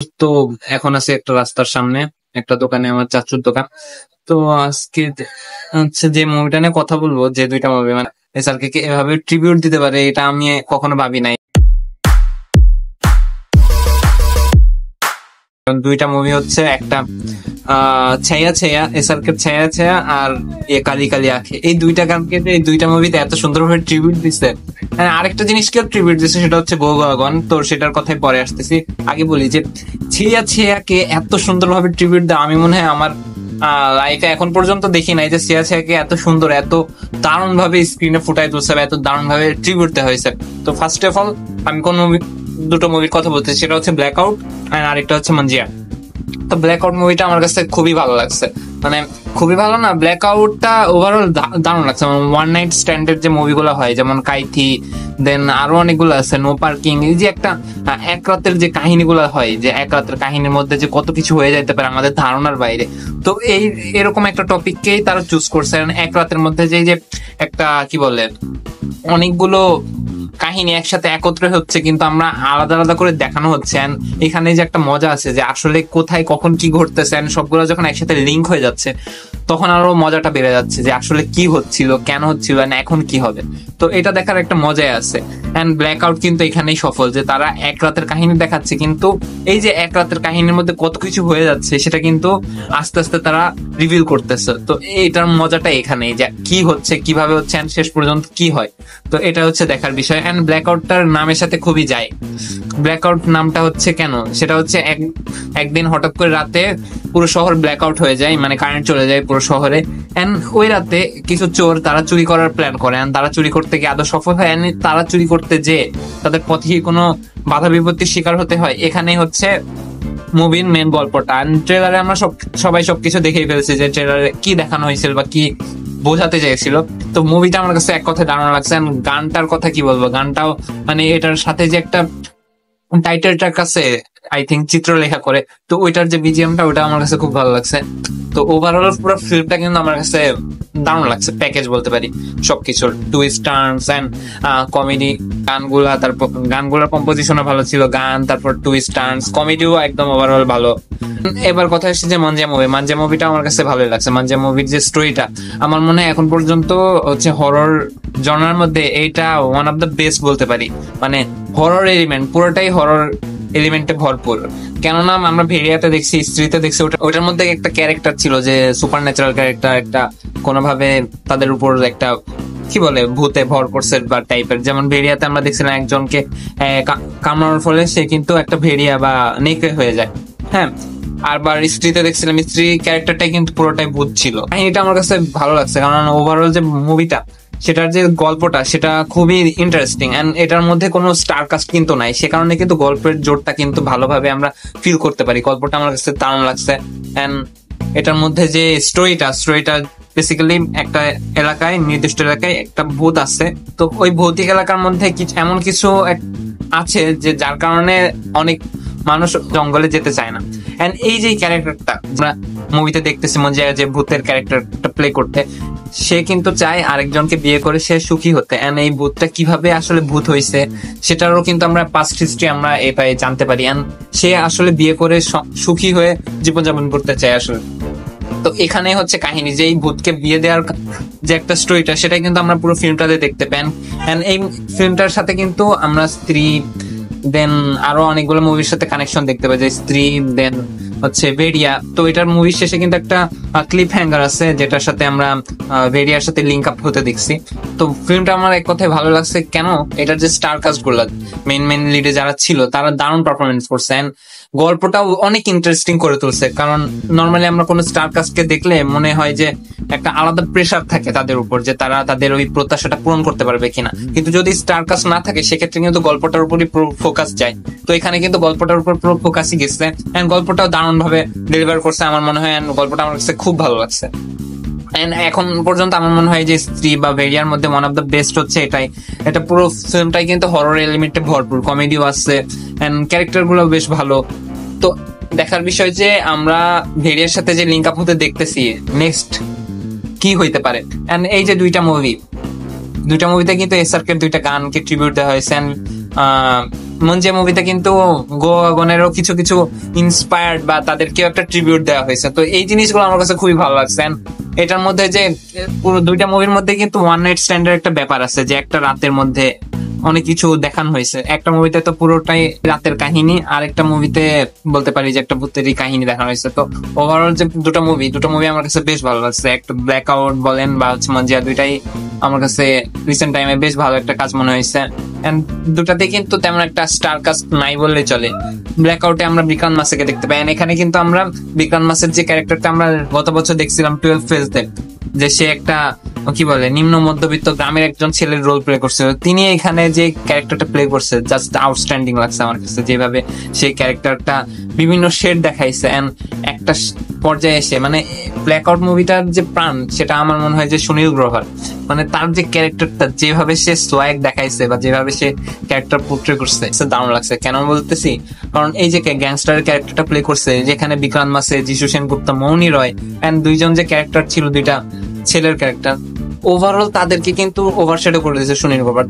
তো এখন আছে একটা রাস্তার সামনে একটা দোকানে, আমার চাচুর দোকান। তো আজকে হচ্ছে যে মুভিটা নিয়ে কথা বলবো, যে দুইটা মুভি মানে এসআরকে কে এভাবে ট্রিবিউট দিতে পারে এটা আমি কখনো ভাবি নাই। কারণ দুইটা মুভি হচ্ছে একটা ছায়া ছায়া, এসআরকে ছায়া ছায়া আর এ কালি কালি আঁখে, এই দুইটা গানকে যে এই দুইটা মুভিতে এত সুন্দরভাবে ট্রিবিউট দিচ্ছে। হ্যাঁ, আরেকটা জিনিস কেউ ট্রিবিউট দিচ্ছে সেটা হচ্ছে গৌগন, তো সেটার কথাই পরে আসতেছি। আগে বলি যে ছিয়া ছিয়াকে এত সুন্দরভাবে ট্রিবিউট দেওয়া আমি মনে হয় আমার লাইফে এখন পর্যন্ত দেখি নাই, যে ছিয়া ছিয়াকে এত সুন্দর এত দারুণ ভাবে স্ক্রিনে ফুটাই তুলছে বা এত দারুণ ভাবে ট্রিবিউট দেওয়া হয়েছে। তো ফার্স্ট অফ অল আমি কোন মুভি, দুটো মুভির কথা বলতেছি, সেটা হচ্ছে ব্ল্যাক আউট আর আরেকটা হচ্ছে মঞ্জিয়া। তো ব্ল্যাক আউট মুভিটা আমার কাছে খুবই ভালো লাগছে, মানে খুবই ভালো না, ব্ল্যাক আউটটা ওভারঅল দারুণ লাগছে। ওয়ান নাইট স্ট্যান্ডের যে মুভিগুলো হয় যেমন কাইথি, দেন আরো অনেকগুলো আছে, নো পার্কিং, এই যে একটা এক রাতের যে কাহিনীগুলো হয়, যে এক রাতের কাহিনীর মধ্যে যে কত কিছু হয়ে যেতে পারে আমাদের ধারণার বাইরে। তো এই এরকম একটা টপিককেই তারা চুজ করছে, এক রাতের মধ্যে যে একটা কি বলে অনেকগুলো কাহিনী একসাথে একত্রে হচ্ছে, কিন্তু আমরা আলাদা আলাদা করে দেখানো হচ্ছে। এখানে যে একটা মজা আছে যে আসলে কোথায় কখন কি ঘটতেছে, সবগুলো যখন একসাথে লিঙ্ক হয়ে যাচ্ছে তখন আরো মজাটা বেড়ে যাচ্ছে, যে আসলে কি হচ্ছিল, কেন হচ্ছিল, এখন কি হবে। তো এটা দেখার একটা মজাই আছে। এন্ড ব্ল্যাক আউট কিন্তু এখানেই সফল, যে তারা এক রাতের কাহিনী দেখাচ্ছে, কিন্তু এই যে এক রাতের কাহিনীর মধ্যে কত কিছু হয়ে যাচ্ছে সেটা কিন্তু আস্তে আস্তে তারা রিভিল করতেছে। তো এটার মজাটা এখানেই, যে কি হচ্ছে, কিভাবে হচ্ছে, শেষ পর্যন্ত কি হয়। তো এটা হচ্ছে দেখার বিষয়। এন্ড ব্ল্যাক আউটটার নামের সাথে খুবই যায়। ব্ল্যাক আউট নামটা হচ্ছে কেন, সেটা হচ্ছে একদিন হঠাৎ করে রাতে পুরো শহর ব্ল্যাক আউট হয়ে যায়, মানে কারেন্ট চলে যায় পুরো শহরে। এন্ড ওই রাতে কিছু চোর তারা চুরি করার প্ল্যান করে, তারা চুরি করতে গিয়ে আদৌ সফল হয়। তারা চুরি করতে যে তাদের পথে কোনো বাধা বিপত্তির শিকার হতে হয়, এখানে হচ্ছে মুভির মেন গল্পটা। ট্রেলারে আমরা সবাই সবকিছু দেখেই ফেলছি, যে ট্রেলারে কি দেখানো হয়েছিল বা কি বোঝাতে চাইছিল। তো মুভিটা আমার কাছে এক কথায় দারুণ লাগছে। গানটার কথা কি বলবো, গানটাও মানে এটার সাথে যে একটা টাইটেলটার কাছে আই থিঙ্ক চিত্রলেখা করে, তো ওইটার যে বিজিএমটা ওটা আমার কাছে খুব ভালো লাগছে। তো ওভারঅল পুরো ফিল্মটা কিন্তু আমার কাছে দারুণ লাগছে, প্যাকেজ বলতে পারি সবকিছুর, টুইস্ট টার্নস এন্ড কমেডি, গানগুলা, তারপর গানগুলোর কম্পোজিশনও ভালো ছিল, গান তারপর টুইস্ট টার্নস কমেডিও একদম ওভারঅল ভালো। এবার কথা হচ্ছে যে মানজা মুভিটা আমার কাছে ভালোই লাগছে। মানজা মুভির যে স্টোরিটা আমার মনে হয় এখন পর্যন্ত হচ্ছে হরর জনার মধ্যে এইটা ওয়ান অফ দ্য বেস্ট বলতে পারি। মানে হরর এলিমেন্ট পুরোটাই হরর এলিমেন্টে ভরপুর। কেননা আমরা ভেরিয়াতে দেখছি, স্ত্রীতে দেখছি, ওটার মধ্যে একটা ক্যারেক্টার ছিল যে সুপার ন্যাচারাল ক্যারেক্টার, একটা কোনোভাবে তাদের উপর একটা কি বলে ভূতে ভর করছে বা টাইপের। যেমন ভেরিয়াতে আমরা দেখছিলাম একজনকে কামড়ানোর ফলে সে কিন্তু একটা ভেরিয়া বা নেকড়ে হয়ে যায়। হ্যাঁ, আরবার স্ত্রীতে দেখছিলাম স্ত্রী ক্যারেক্টারটাই কিন্তু পুরোটাই ভূত ছিল। এটা আমার কাছে ভালো লাগছে, কারণ ওভারঅল যে মুভিটা, সেটার যে গল্পটা সেটা খুবই ইন্টারেস্টিং। এন্ড এটার মধ্যে কোনো স্টার কাস্ট কিন্তু নাই, সে কারণে কিন্তু গল্পের জোরটা কিন্তু ভালোভাবে আমরা ফিল করতে পারি। গল্পটা আমার কাছে দারুণ লাগছে। এন্ড এটার মধ্যে যে স্টোরিটা বেসিক্যালি একটা এলাকায়, নির্দিষ্ট এলাকায় একটা ভূত আছে। তো ওই ভৌতিক এলাকার মধ্যে এমন কিছু আছে যে যার কারণে অনেক মানুষ জঙ্গলে যেতে চায় না। এন্ড এই যে ক্যারেক্টারটা আমরা মুভিতে দেখতেছি, যে ভূতের ক্যারেক্টারটা প্লে করতে, সে কিন্তু চায় আরেকজনকে বিয়ে করে সে সুখী হতে। এন্ড এই ভূতটা কিভাবে আসলে ভূত হয়েছে সেটারও কিন্তু আমরা পাস্ট হিস্ট্রি আমরা এটাই জানতে পারি। এন্ড সে আসলে বিয়ে করে সুখী হয়ে জীবনযাপন করতে চায় আসলে। তো এখানে হচ্ছে কাহিনী, যে এই ভূতকে বিয়ে দেওয়ার যে একটা স্টোরিটা, সেটা কিন্তু আমরা পুরো ফিল্মটাতে দেখতে পান। এন্ড এই ফিল্মটার সাথে কিন্তু আমরা স্ত্রী, দেন আরো অনেকগুলো মুভির সাথে কানেকশন দেখতে পাই, যে স্ত্রী, দেন হচ্ছে ভেরিয়া। তো এটার মুভির শেষে কিন্তু একটা ক্লিপ হ্যাঙ্গার আছে, যেটার সাথে আমরা ভেরিয়ার সাথে লিঙ্ক আপ হতে দেখছি। তো ফিল্মটা আমার এক কথায় ভালো লাগছে। কেন, এটার যে স্টার কাস্ট গুলো, মেন লিডে যারা ছিল তারা দারুণ পারফরমেন্স করছে। এন্ড গল্পটাও অনেক ইন্টারেস্টিং করে তুলছে, কারণ নর্মালি আমরা কোনো স্টার কাস্টকে দেখলে মনে হয় যে একটা আলাদা প্রেশার থাকে তাদের উপর, যে তারা তাদের ওই প্রত্যাশাটা পূরণ করতে পারবে কিনা। কিন্তু যদি স্টার কাস্ট না থাকে সেক্ষেত্রে কিন্তু গল্পটার উপরই ফোকাস যায়। তো এখানে কিন্তু গল্পটার উপর পুরো ফোকাসই গেছে। এন্ড গল্পটাও দারুণ ভাবে ডেলিভার করছে আমার মনে হয়। গল্পটা আমার কাছে খুব ভালো লাগছে। এন্ড এখন পর্যন্ত আমার মনে হয় যে স্ত্রী বা ভেরিয়ার মধ্যে ওয়ান অফ দ্য বেস্ট হচ্ছে এটাই। এটা পুরো ফিল্মটাই কিন্তু হরর এলিমেন্টে ভরপুর, কমেডিও আছে, এন্ড ক্যারেক্টার গুলো বেশ ভালো। তো দেখার বিষয় যে আমরা ভেরিয়ার সাথে যে লিঙ্ক আপ হতে দেখতেছি, নেক্সট কি হইতে পারে। এন্ড এই যে দুইটা মুভিতে কিন্তু এসআরকে দুইটা গানকে ট্রিবিউট দেওয়া হয়েছে। মঞ্জিয়া মুভিতে কিন্তু গোয়াগনেরও কিছু কিছু ইন্সপায়ার্ড বা তাদেরকেও একটা ট্রিবিউট দেওয়া হয়েছে। তো এই জিনিসগুলো আমার কাছে খুবই ভালো লাগছে। And এটার মধ্যে যে পুরো দুইটা মুভির মধ্যে কিন্তু ওয়ান নাইট স্ট্যান্ডের একটা ব্যাপার আছে, যে একটা রাতের মধ্যে অনেক কিছু দেখানো হয়েছে। একটা মুভিতে তো পুরোটাই রাতের কাহিনী, আর একটা মুভিতে বলতে পারি যে একটা ভূতেরই কাহিনী দেখানো হয়েছে। তো ওভারঅল যে দুটো মুভি আমার কাছে বেশ ভালো লাগছে। একটা ব্ল্যাক আউট বলেন বা হচ্ছে মঞ্জিয়া, দুইটাই আমার কাছে রিসেন্ট টাইমে বেশ ভালো একটা কাজ মনে হয়েছে। এন্ড দুটাতে কিন্তু তেমন একটা স্টার কাস্ট নাই বললেই চলে। ব্ল্যাক আউটে আমরা বিক্রান্ত মাসেকে দেখতে পাই, এখানে কিন্তু আমরা বিক্রান্ত মাসের যে ক্যারেক্টারটা আমরা গত বছর দেখছিলাম 12 ফেজতে, যে সে একটা কি বলে নিম্ন মধ্যবিত্ত গ্রামের একজন ছেলের রোল প্লে করছে, তিনি এখানে যে ক্যারেক্টারটা প্লে করছে জাস্ট আউটস্ট্যান্ডিং লাগছে আমার কাছে। যেভাবে সেই ক্যারেক্টারটা বিভিন্ন শেড দেখাইছে এন্ড একটা পর্যায়ে এসে মানে ব্ল্যাক আউট মুভিটার যে প্রাণ সেটা আমার মনে হয় যে সুনীল গ্রোভার, মানে তার যে ক্যারেক্টারটা যেভাবে সে সোয়াগ দেখাইছে বা যেভাবে সে ক্যারেক্টার পোর্ট্রে করছে দারুণ লাগছে। কেন বলতেছি, কারণ এই যে গ্যাংস্টারের ক্যারেক্টারটা প্লে করছে, যেখানে বিক্রান্ত মাসে, যিশু সেনগুপ্ত, মৌনি রয় এন্ড দুইজন যে ক্যারেক্টার ছিল, দুইটা ছেলের ক্যারেক্টার, ওভারঅল তাদেরকে কিন্তু ওভারশ্যাডো করে দিয়েছে সুনীল গ্রোভার।